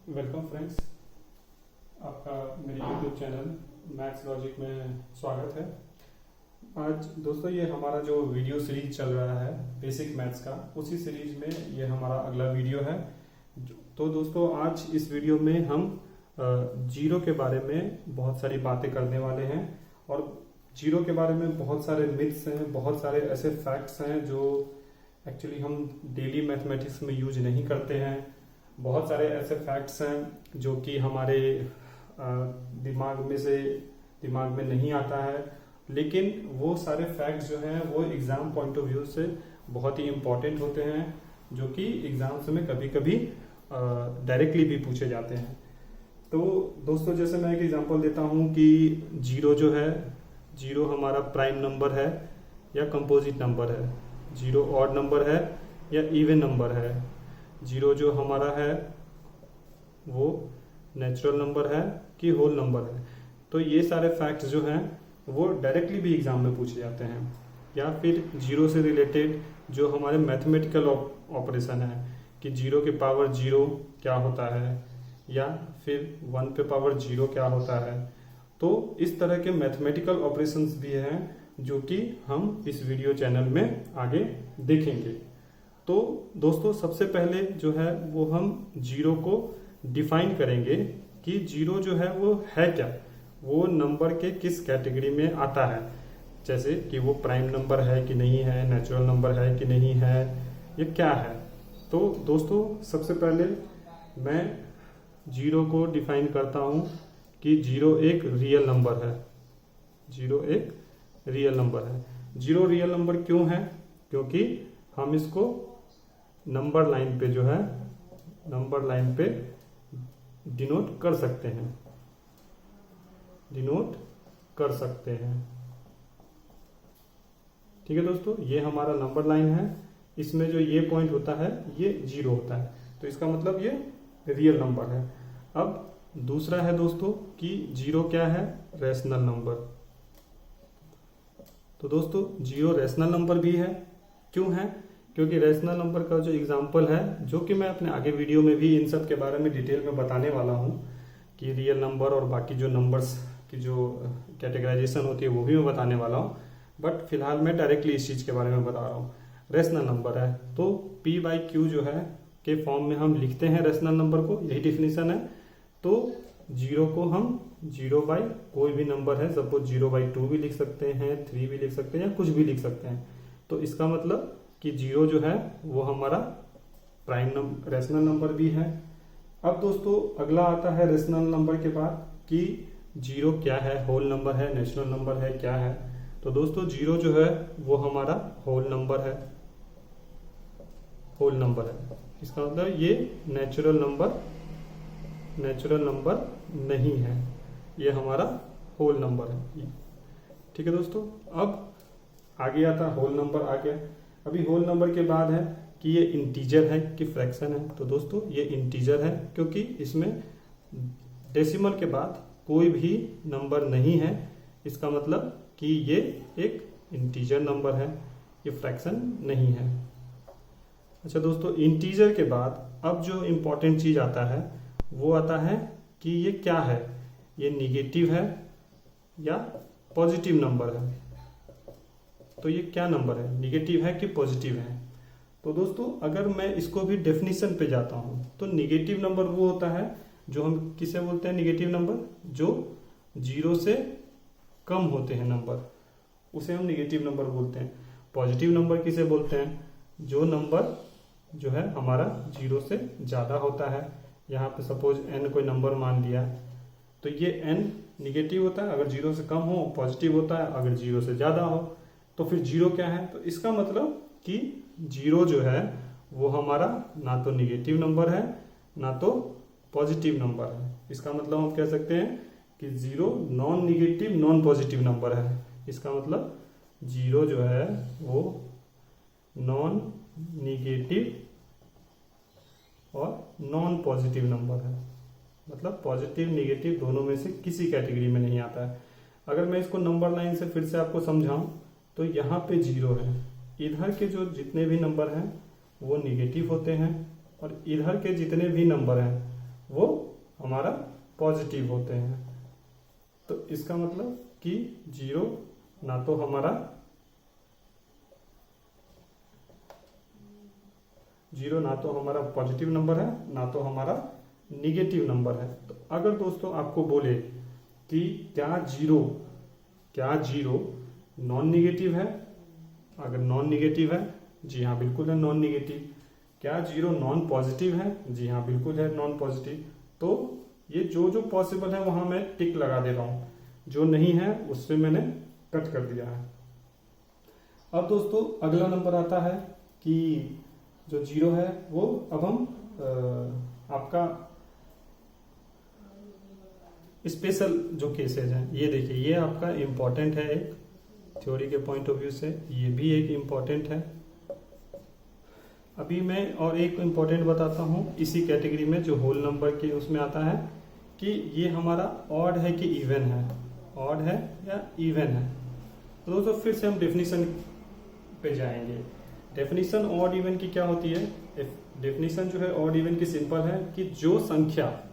Welcome friends, आपका मेरे YouTube channel maths logic में स्वागत है। आज दोस्तों ये हमारा जो वीडियो सीरीज चल रहा है बेसिक मैथ्स का, उसी सीरीज में ये हमारा अगला वीडियो है। तो दोस्तों आज इस वीडियो में हम जीरो के बारे में बहुत सारी बातें करने वाले हैं और जीरो के बारे में बहुत सारे मिथ्स हैं, बहुत सारे ऐसे फैक्ट्स हैं जो एक्चुअली हम डेली मैथमेटिक्स में यूज नहीं करते हैं। बहुत सारे ऐसे फैक्ट्स हैं जो कि हमारे दिमाग में नहीं आता है, लेकिन वो सारे फैक्ट्स जो हैं वो एग्जाम पॉइंट ऑफ व्यू से बहुत ही इम्पोर्टेंट होते हैं, जो कि एग्जाम्स में कभी कभी डायरेक्टली भी पूछे जाते हैं। तो दोस्तों जैसे मैं एक एग्जांपल देता हूँ कि जीरो जो है, जीरो हमारा प्राइम नंबर है या कंपोजिट नंबर है, जीरो ऑड नंबर है या इवन नंबर है, जीरो जो हमारा है वो नेचुरल नंबर है कि होल नंबर है। तो ये सारे फैक्ट्स जो हैं वो डायरेक्टली भी एग्जाम में पूछे जाते हैं। या फिर जीरो से रिलेटेड जो हमारे मैथमेटिकल ऑपरेशन है कि जीरो के पावर जीरो क्या होता है, या फिर वन पे पावर जीरो क्या होता है। तो इस तरह के मैथमेटिकल ऑपरेशंस भी हैं जो कि हम इस वीडियो चैनल में आगे देखेंगे। तो दोस्तों सबसे पहले जो है वो हम जीरो को डिफाइन करेंगे कि जीरो जो है वो है क्या, वो नंबर के किस कैटेगरी में आता है। जैसे कि वो प्राइम नंबर है कि नहीं है, नेचुरल नंबर है कि नहीं है, ये क्या है। तो दोस्तों सबसे पहले मैं जीरो को डिफाइन करता हूँ कि जीरो एक रियल नंबर है। जीरो एक रियल नंबर है। जीरो रियल नंबर क्यों है? क्योंकि हम इसको नंबर लाइन पे जो है, नंबर लाइन पे डिनोट कर सकते हैं, डिनोट कर सकते हैं। ठीक है दोस्तों, ये हमारा नंबर लाइन है, इसमें जो ये पॉइंट होता है ये जीरो होता है, तो इसका मतलब ये रियल नंबर है। अब दूसरा है दोस्तों कि जीरो क्या है? Rational number. तो दोस्तों जीरो रैशनल नंबर भी है। क्यों है? क्योंकि रैशनल नंबर का जो एग्जांपल है, जो कि मैं अपने आगे वीडियो में भी इन सब के बारे में डिटेल में बताने वाला हूँ कि रियल नंबर और बाकी जो नंबर्स की जो कैटेगराइजेशन होती है वो भी मैं बताने वाला हूँ, बट फिलहाल मैं डायरेक्टली इस चीज़ के बारे में बता रहा हूँ। रैशनल नंबर है तो पी बाई क्यू जो है के फॉर्म में हम लिखते हैं रैशनल नंबर को, यही डिफिनेशन है। तो जीरो को हम जीरो बाई कोई भी नंबर है, सपोज जीरो बाई टू भी लिख सकते हैं, थ्री भी लिख सकते हैं, या कुछ भी लिख सकते हैं। तो इसका मतलब कि जीरो जो है वो हमारा प्राइम नंबर, रैशनल नंबर भी है। अब दोस्तों अगला आता है रैशनल नंबर के बाद कि जीरो क्या है, होल नंबर है, नेचुरल नंबर है, क्या है। तो दोस्तों जीरो जो है वो हमारा होल नंबर है, होल नंबर है। इसका मतलब ये नेचुरल नंबर नहीं है, ये हमारा होल नंबर है। ठीक है दोस्तों, अब आगे आता होल नंबर आ गया। अभी होल नंबर के बाद है कि ये इंटीजर है कि फ्रैक्शन है। तो दोस्तों ये इंटीजर है क्योंकि इसमें डेसिमल के बाद कोई भी नंबर नहीं है, इसका मतलब कि ये एक इंटीजर नंबर है, ये फ्रैक्शन नहीं है। अच्छा दोस्तों, इंटीजर के बाद अब जो इंपॉर्टेंट चीज आता है वो आता है कि ये क्या है, ये निगेटिव है या पॉजिटिव नंबर है। तो ये क्या नंबर है, निगेटिव है कि पॉजिटिव है। तो दोस्तों अगर मैं इसको भी डेफिनेशन पे जाता हूं तो निगेटिव नंबर वो होता है जो हम किसे बोलते हैं, निगेटिव नंबर जो जीरो से कम होते हैं नंबर, उसे हम निगेटिव नंबर बोलते हैं। पॉजिटिव नंबर किसे बोलते हैं? जो नंबर जो है हमारा जीरो से ज्यादा होता है। यहाँ पे सपोज n कोई नंबर मान लिया, तो ये n निगेटिव होता है अगर जीरो से कम हो, पॉजिटिव होता है अगर जीरो से ज्यादा हो। तो फिर जीरो क्या है? तो इसका मतलब कि जीरो जो है वो हमारा ना तो निगेटिव नंबर है ना तो पॉजिटिव नंबर है। इसका मतलब हम कह सकते हैं कि zero non negative non positive number है। इसका मतलब जीरो जो है वो नॉन निगेटिव और नॉन पॉजिटिव नंबर है, मतलब पॉजिटिव निगेटिव दोनों में से किसी कैटेगरी में नहीं आता है। अगर मैं इसको नंबर लाइन से फिर से आपको समझाऊं तो यहाँ पे जीरो है, इधर के जो जितने भी नंबर हैं वो निगेटिव होते हैं और इधर के जितने भी नंबर हैं वो हमारा पॉजिटिव होते हैं। तो इसका मतलब कि जीरो ना तो हमारा पॉजिटिव नंबर है, ना तो हमारा निगेटिव नंबर है। तो अगर दोस्तों आपको बोले कि क्या जीरो नॉन निगेटिव है, अगर नॉन निगेटिव है, जी हाँ बिल्कुल है नॉन निगेटिव। क्या जीरो नॉन पॉजिटिव है, जी हाँ बिल्कुल है नॉन पॉजिटिव। तो ये जो जो पॉसिबल है वहां मैं टिक लगा दे रहा हूं, जो नहीं है उससे मैंने कट कर दिया है। अब दोस्तों अगला नंबर आता है कि जो जीरो है वो अब हम आपका स्पेशल जो केसेज हैं, ये देखिए, ये आपका इम्पोर्टेंट है, एक थ्योरी के पॉइंट ऑफ व्यू से ये भी एक इम्पोर्टेंट है। अभी मैं और एक इम्पोर्टेंट बताता हूं इसी कैटेगरी में, जो होल नंबर के उसमें आता है कि ये हमारा ऑड है कि इवन है, ऑड है या इवन है। तो दोस्तों फिर से हम डेफिनेशन पे जाएंगे। डेफिनेशन ऑड इवन की क्या होती है? डेफिनेशन जो है ऑड इवन की सिंपल है कि जो संख्या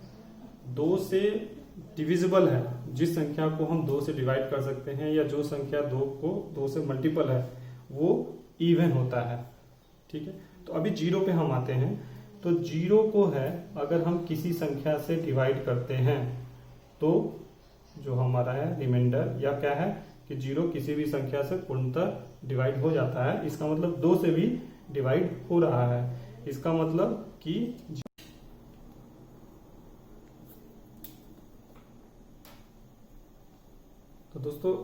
2 से डिविजिबल है, जिस संख्या को हम 2 से डिवाइड कर सकते हैं, या जो संख्या 2 से मल्टीपल है, वो इवन होता है। ठीक है, तो अभी जीरो पे हम आते हैं। तो जीरो को है अगर हम किसी संख्या से डिवाइड करते हैं तो जो हमारा है रिमाइंडर, या क्या है कि जीरो किसी भी संख्या से पूर्णतः डिवाइड हो जाता है। इसका मतलब 2 से भी डिवाइड हो रहा है। इसका मतलब कि तो दोस्तों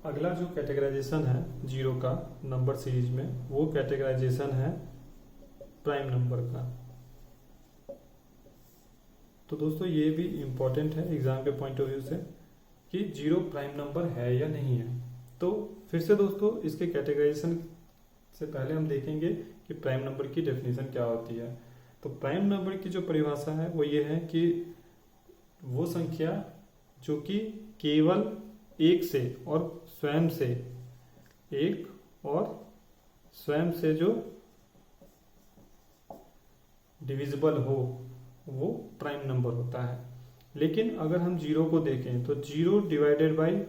अगला जो कैटेगराइजेशन है जीरो का नंबर सीरीज में, वो कैटेगराइजेशन है प्राइम नंबर का। तो दोस्तों ये भी इम्पोर्टेंट है एग्जाम के पॉइंट ऑफ व्यू से कि जीरो प्राइम नंबर है या नहीं है। तो फिर से दोस्तों इसके कैटेगराइजेशन से पहले हम देखेंगे कि प्राइम नंबर की डेफिनेशन क्या होती है। तो प्राइम नंबर की जो परिभाषा है वो ये है कि वो संख्या जो कि केवल एक से और स्वयं से जो डिविजिबल हो, वो प्राइम नंबर होता है। लेकिन अगर हम जीरो को देखें तो जीरो डिवाइडेड बाई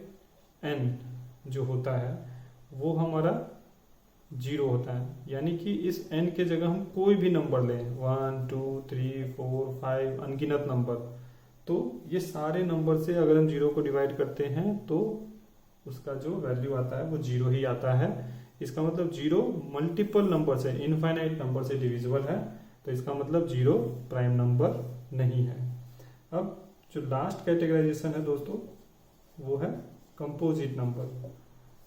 n जो होता है वो हमारा जीरो होता है। यानी कि इस n के जगह हम कोई भी नंबर लें, 1 2 3 4 5 अनगिनत नंबर, तो ये सारे नंबर से अगर हम जीरो को डिवाइड करते हैं तो उसका जो वैल्यू आता है वो जीरो ही आता है। इसका मतलब जीरो मल्टीपल नंबर से, इनफाइनाइट नंबर से डिविजिबल है, तो इसका मतलब जीरो प्राइम नंबर नहीं है। अब जो लास्ट कैटेगराइजेशन है दोस्तों वो है कंपोजिट नंबर।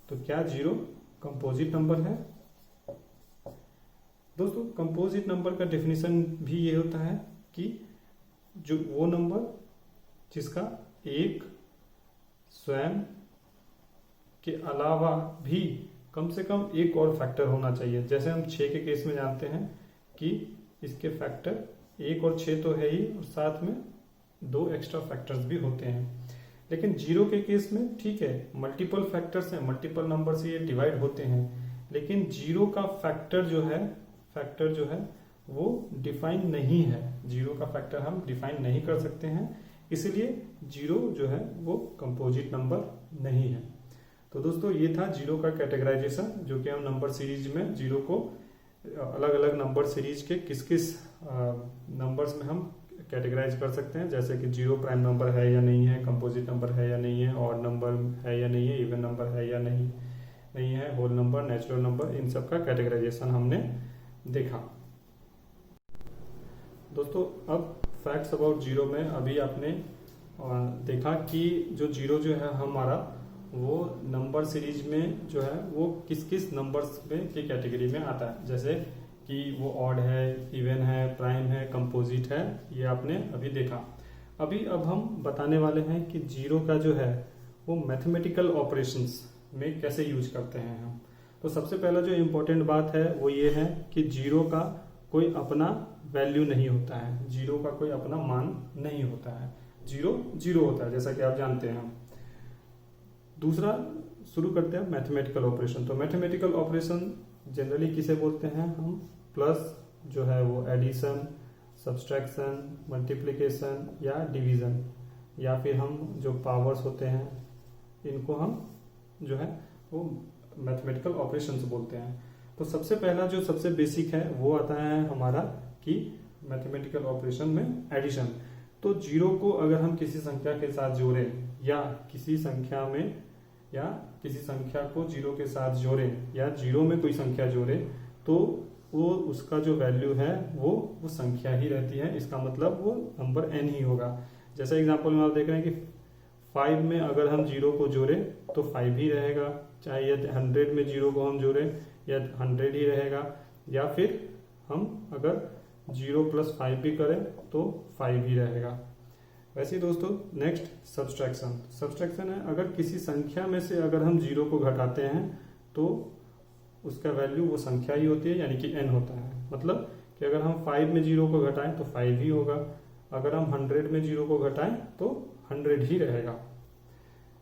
तो क्या जीरो कंपोजिट नंबर है? दोस्तों कंपोजिट नंबर का डेफिनेशन भी ये होता है कि जो वो नंबर जिसका एक स्वयं के अलावा भी कम से कम एक और फैक्टर होना चाहिए। जैसे हम 6 के केस में जानते हैं कि इसके फैक्टर 1 और 6 तो है ही, और साथ में 2 एक्स्ट्रा फैक्टर्स भी होते हैं। लेकिन जीरो के केस में ठीक है, मल्टीपल फैक्टर्स हैं, मल्टीपल नंबर से ये डिवाइड होते हैं, लेकिन जीरो का फैक्टर जो है वो डिफाइन नहीं है। जीरो का फैक्टर हम डिफाइन नहीं कर सकते हैं, इसलिए जीरो जो है वो कंपोजिट नंबर नहीं है। तो दोस्तों ये था जीरो का कैटेगराइजेशन, जो कि हम नंबर सीरीज में जीरो को अलग अलग नंबर सीरीज के किस किस नंबर्स में हम कैटेगराइज कर सकते हैं, जैसे कि जीरो प्राइम नंबर है या नहीं है, कंपोजिट नंबर है या नहीं है, ऑड नंबर है या नहीं है, इवन नंबर है या नहीं है, होल नंबर, नेचुरल नंबर, इन सब का कैटेगराइजेशन हमने देखा। दोस्तों अब फैक्ट्स अबाउट जीरो में अभी आपने देखा कि जो जीरो जो है हमारा वो नंबर सीरीज में जो है वो किस किस नंबर्स में की कैटेगरी में आता है, जैसे कि वो ऑड है, इवन है, प्राइम है, कंपोजिट है, ये आपने अभी देखा। अब हम बताने वाले हैं कि जीरो का जो है वो मैथमेटिकल ऑपरेशंस में कैसे यूज करते हैं हम। तो सबसे पहला जो इम्पोर्टेंट बात है वो ये है कि जीरो का कोई अपना वैल्यू नहीं होता है, जीरो का कोई अपना मान नहीं होता है, जीरो जीरो होता है, जैसा कि आप जानते हैं। दूसरा शुरू करते हैं मैथमेटिकल ऑपरेशन। तो मैथमेटिकल ऑपरेशन जनरली किसे बोलते हैं हम? प्लस जो है वो एडिशन, सब्सट्रैक्शन, मल्टीप्लिकेशन या डिवीज़न, या फिर हम जो पावर्स होते हैं इनको हम जो है वो मैथमेटिकल ऑपरेशंस बोलते हैं। तो सबसे पहला जो सबसे बेसिक है वो आता है हमारा कि मैथमेटिकल ऑपरेशन में एडिशन। तो जीरो को अगर हम किसी संख्या के साथ जोड़ें या किसी संख्या में या किसी संख्या को जीरो के साथ जोड़ें या जीरो में कोई संख्या जोड़े तो वो उसका जो वैल्यू है वो संख्या ही रहती है। इसका मतलब वो नंबर n ही होगा। जैसे एग्जांपल में आप देख रहे हैं कि 5 में अगर हम जीरो को जोड़े तो 5 ही रहेगा, चाहे ये 100 में जीरो को हम जोड़े या 100 ही रहेगा, या फिर हम अगर 0 + 5 भी करें तो 5 ही रहेगा। वैसे ही दोस्तों नेक्स्ट सब्सट्रैक्शन। सब्सट्रैक्शन है अगर किसी संख्या में से अगर हम जीरो को घटाते हैं तो उसका वैल्यू वो संख्या ही होती है, यानी कि n होता है। मतलब कि अगर हम 5 में जीरो को घटाएं तो 5 ही होगा, अगर हम 100 में जीरो को घटाएं तो 100 ही रहेगा।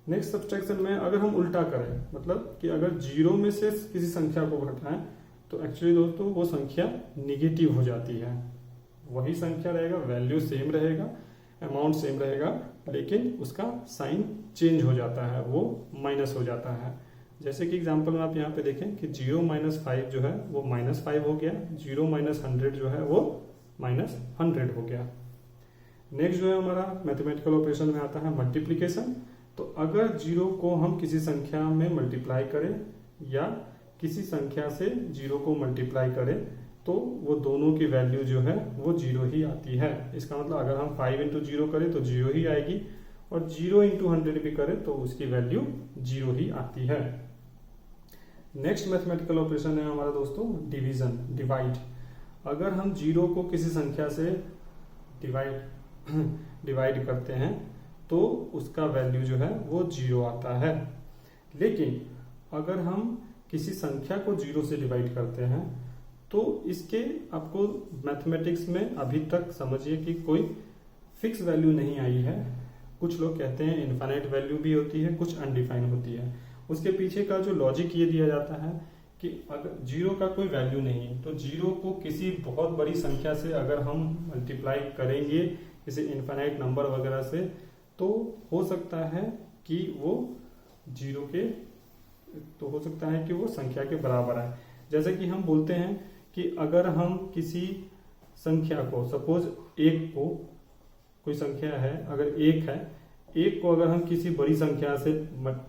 नेक्स्ट सब्सट्रैक्शन में अगर हम उल्टा करें, मतलब कि अगर जीरो में से किसी संख्या को घटाएं तो एक्चुअली दोस्तों वो संख्या निगेटिव हो जाती है। वही संख्या रहेगा, वैल्यू सेम रहेगा, अमाउंट सेम रहेगा, लेकिन उसका साइन चेंज हो जाता है, वो माइनस हो जाता है। जैसे कि एग्जांपल में आप यहाँ पे देखें कि 0 - 5 जो है वो -5 हो गया, 0 - 100 जो है वो -100 हो गया। नेक्स्ट जो है हमारा मैथमेटिकल ऑपरेशन में आता है मल्टीप्लिकेशन। तो अगर जीरो को हम किसी संख्या में मल्टीप्लाई करें या किसी संख्या से जीरो को मल्टीप्लाई करें तो वो दोनों की वैल्यू जो है वो जीरो ही आती है। इसका मतलब अगर हम 5 × 0 करें तो जीरो ही आएगी, और 0 × 100 भी करें तो उसकी वैल्यू जीरो ही आती है। नेक्स्ट मैथमेटिकल ऑपरेशन है हमारा दोस्तों डिवीजन, डिवाइड। अगर हम जीरो को किसी संख्या से डिवाइड करते हैं तो उसका वैल्यू जो है वो जीरो आता है। लेकिन अगर हम किसी संख्या को जीरो से डिवाइड करते हैं तो इसके आपको मैथमेटिक्स में अभी तक समझिए कि कोई फिक्स वैल्यू नहीं आई है। कुछ लोग कहते हैं इनफाइनाइट वैल्यू भी होती है, कुछ अनडिफाइंड होती है। उसके पीछे का जो लॉजिक ये दिया जाता है कि अगर जीरो का कोई वैल्यू नहीं है तो जीरो को किसी बहुत बड़ी संख्या से अगर हम मल्टीप्लाई करेंगे किसी इनफाइनाइट नंबर वगैरह से तो हो सकता है कि वो जीरो के तो हो सकता है कि वो संख्या के बराबर है। जैसे कि हम बोलते हैं कि अगर हम किसी संख्या को सपोज एक को कोई संख्या है, अगर एक है, एक को अगर हम किसी बड़ी संख्या से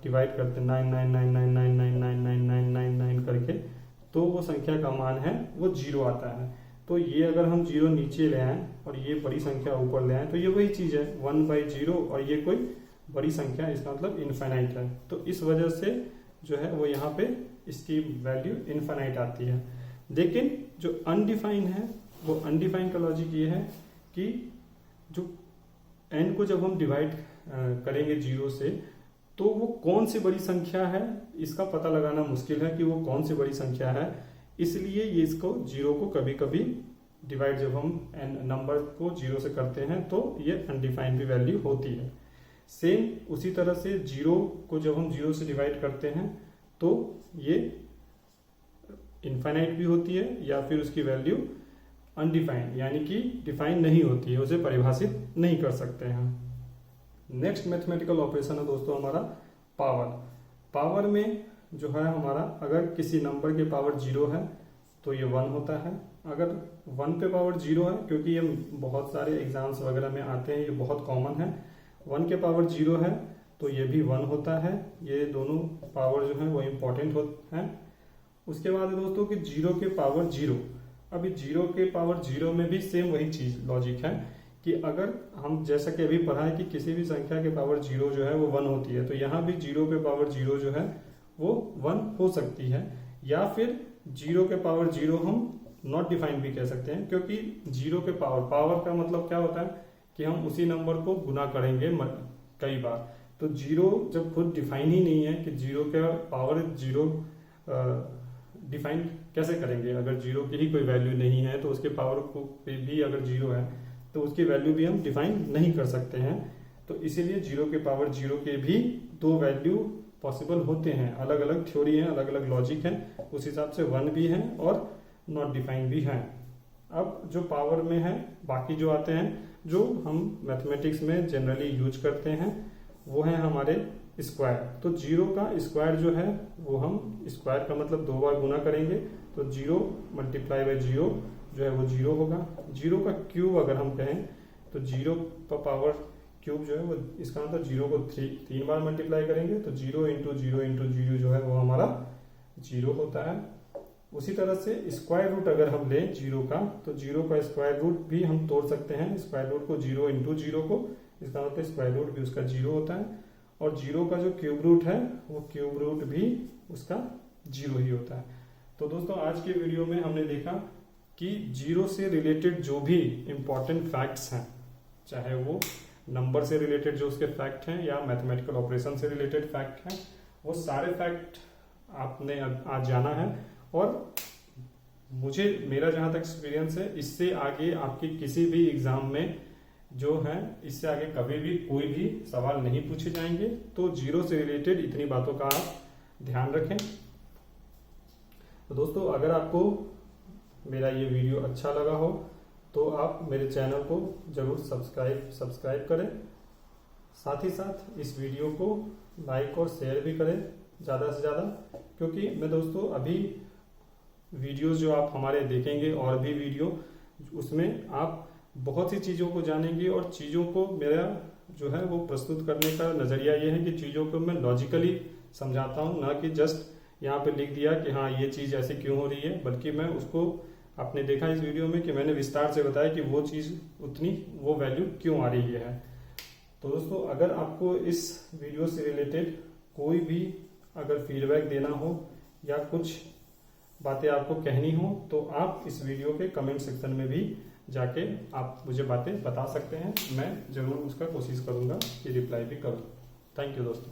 डिवाइड करते हैं 99999999999 करके तो वो संख्या का मान है वो जीरो आता है। तो ये अगर हम जीरो नीचे ले आए और ये बड़ी संख्या ऊपर ले आए तो ये वही चीज है 1/0, और ये कोई बड़ी संख्या, इसका मतलब इनफाइनाइट है। तो इस वजह से जो है वो यहाँ पे इसकी वैल्यू इनफाइनाइट आती है। लेकिन जो अनडिफाइंड है वो अनडिफाइंड का लॉजिक ये है कि जो n को जब हम डिवाइड करेंगे जीरो से तो वो कौन सी बड़ी संख्या है इसका पता लगाना मुश्किल है कि वो कौन सी बड़ी संख्या है। इसलिए ये इसको जीरो को कभी कभी डिवाइड जब हम नंबर को जीरो से करते हैं तो ये अनडिफाइंड भी वैल्यू होती है। सेम उसी तरह से जीरो को जब हम जीरो से डिवाइड करते हैं तो ये इनफाइनाइट भी होती है या फिर उसकी वैल्यू अनडिफाइंड यानी कि डिफाइन नहीं होती है, उसे परिभाषित नहीं कर सकते हैं। नेक्स्ट मैथमेटिकल ऑपरेशन है दोस्तों हमारा पावर। पावर में जो है हमारा अगर किसी नंबर के पावर जीरो है तो ये 1 होता है। अगर 1 पे पावर जीरो है, क्योंकि ये बहुत सारे एग्जाम्स वगैरह में आते हैं, ये बहुत कॉमन है, 1 के पावर जीरो है तो ये भी 1 होता है। ये दोनों पावर जो है वो इम्पोर्टेंट होते हैं। उसके बाद दोस्तों कि जीरो के पावर जीरो, अभी जीरो के पावर जीरो में भी सेम वही चीज लॉजिक है कि अगर हम जैसा कि अभी पढ़ा है कि किसी भी संख्या के पावर जीरो जो है वो 1 होती है, तो यहाँ भी जीरो पे पावर जीरो जो है वो 1 हो सकती है। या फिर जीरो के पावर जीरो हम नॉट डिफाइंड भी कह सकते हैं, क्योंकि जीरो के पावर का मतलब क्या होता है कि हम उसी नंबर को गुना करेंगे कई बार। तो जीरो जब खुद डिफाइन ही नहीं है कि जीरो का पावर जीरो डिफाइन कैसे करेंगे, अगर जीरो की ही कोई वैल्यू नहीं है तो उसके पावर को भी अगर जीरो है तो उसकी वैल्यू भी हम डिफाइन नहीं कर सकते हैं। तो इसीलिए जीरो के पावर जीरो के भी 2 वैल्यू पॉसिबल होते हैं। अलग अलग थ्योरी है, अलग अलग लॉजिक है, उस हिसाब से 1 भी है और नॉट डिफाइंड भी है। अब जो पावर में है बाकी जो आते हैं जो हम मैथमेटिक्स में जनरली यूज करते हैं वो है हमारे स्क्वायर। तो जीरो का स्क्वायर जो है वो हम स्क्वायर का मतलब 2 बार गुना करेंगे तो 0 मल्टीप्लाई बाय 0 जो है वो 0 होगा। जीरो का क्यूब अगर हम कहें तो 0 पर पावर क्यूब जो है वो इसका मतलब 0 को 3 बार मल्टीप्लाई करेंगे तो 0 इंटू 0 जो है वो हमारा 0 होता है। उसी तरह से स्क्वायर रूट अगर हम लें 0 का तो 0 का स्क्वायर रूट भी हम तोड़ सकते हैं। स्क्वायर रूट को 0 इंटू 0 को, इसका मतलब स्क्वायर रूट भी उसका 0 होता है। और 0 का जो क्यूब रूट है वो क्यूब रूट भी उसका 0 ही होता है। तो दोस्तों आज के वीडियो में हमने देखा कि 0 से रिलेटेड जो भी इंपॉर्टेंट फैक्ट्स हैं, चाहे वो नंबर से रिलेटेड जो उसके फैक्ट हैं या मैथमेटिकल ऑपरेशन से रिलेटेड फैक्ट हैं, वो सारे फैक्ट आपने आज जाना है। और मुझे मेरा जहां तक एक्सपीरियंस है इससे आगे आपके किसी भी एग्जाम में जो है इससे आगे कभी भी कोई भी सवाल नहीं पूछे जाएंगे। तो 0 से रिलेटेड इतनी बातों का आप ध्यान रखें। तो दोस्तों अगर आपको मेरा ये वीडियो अच्छा लगा हो तो आप मेरे चैनल को जरूर सब्सक्राइब करें। साथ ही साथ इस वीडियो को लाइक और शेयर भी करें ज़्यादा से ज़्यादा, क्योंकि मैं दोस्तों अभी वीडियोस जो आप हमारे देखेंगे और भी वीडियो उसमें आप बहुत सी चीज़ों को जानेंगे। और चीज़ों को मेरा जो है वो प्रस्तुत करने का नज़रिया ये है कि चीज़ों को मैं लॉजिकली समझाता हूँ, ना कि जस्ट यहाँ पे लिख दिया कि हाँ ये चीज़ ऐसे क्यों हो रही है, बल्कि मैं उसको आपने देखा इस वीडियो में कि मैंने विस्तार से बताया कि वो चीज़ उतनी वो वैल्यू क्यों आ रही है। तो दोस्तों अगर आपको इस वीडियो से रिलेटेड कोई भी अगर फीडबैक देना हो या कुछ बातें आपको कहनी हो तो आप इस वीडियो के कमेंट सेक्शन में भी जाके आप मुझे बातें बता सकते हैं। मैं ज़रूर उसका कोशिश करूँगा कि रिप्लाई भी करूँ। थैंक यू दोस्तों।